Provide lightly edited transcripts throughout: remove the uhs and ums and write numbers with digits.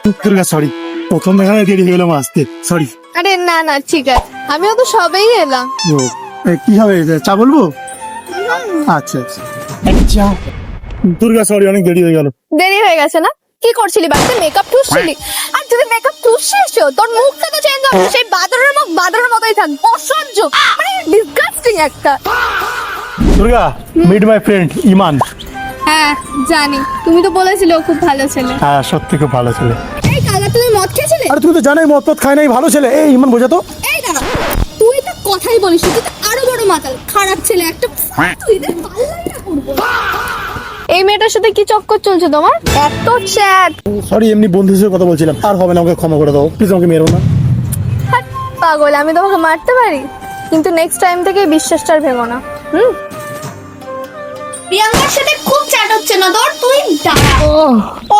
Durga sorry, প্রথম দেখায় দেরি হয়ে গেলাম আসতে, সরি। আরে না না ঠিক আছে, আমিও তো সবেই এলাম। ও কি হবে, চা বলবো? আচ্ছা আচ্ছা চা। দুর্গা সরি, অনেক দেরি হয়ে গেল। দেরি হয়ে গেছে না? কি করছিলি বাড়িতে? মেকআপ টুসছিলি? আর যদি মেকআপ টুসছিস তোর মুখটা তো চেঞ্জ হবে, সেই বাদরের মুখ বাদরের মতোই থাক, অসহ্য, মানে ডিসগাস্টিং একটা। দুর্গা, মিট মাই ফ্রেন্ড ইমান। হ্যাঁ জানি, তুমি তো বলেছিলে ও খুব ভালো ছেলে। হ্যাঁ সত্যি খুব ভালো ছেলে। এই কাকা, তুমি মদ খেয়েছিলে? আরে তুমি তো জানোই মদ টদ খায় নাই, ভালো ছেলে। এই ইমান বোঝা তো। এই দাঁড়া, তুই তো কথাই বলিস, তুই তো আরো বড় মাতাল, খারাপ ছেলে একটা। তুই এদের পাল্লাই না করবো। এই মেয়েটার সাথে কি চক্কর চলছে তোমার? এত চ্যাট। সরি, এমনি বন্ধু হিসেবে কথা বলছিলাম। আর হবে না, আমাকে ক্ষমা করে দাও প্লিজ, আমাকে মেরো না। পাগল, আমি তোমাকে মারতে পারি, কিন্তু নেক্সট টাইম থেকে বিশ্বাসটা আর ভেঙো না। প্রিয়াঙ্কার সাথে খুব চ্যাট হচ্ছে না তোর, তুই দাঁড়া।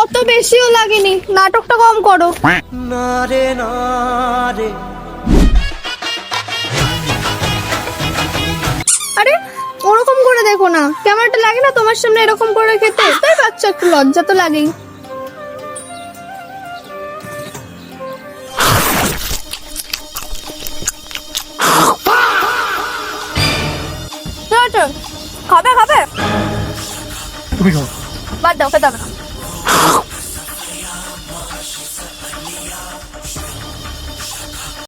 অত বেশিও লাগেনি, নাটকটা কম করো। আরে ওরকম করে দেখো না, কেমন একটা লাগে না তোমার সামনে এরকম করে খেতে? তাই বাচ্চা, একটু লজ্জা তো লাগেই। চল চল, খাবে খাবে, তুমি খাও। বাদ দাও, খেতে হবে না।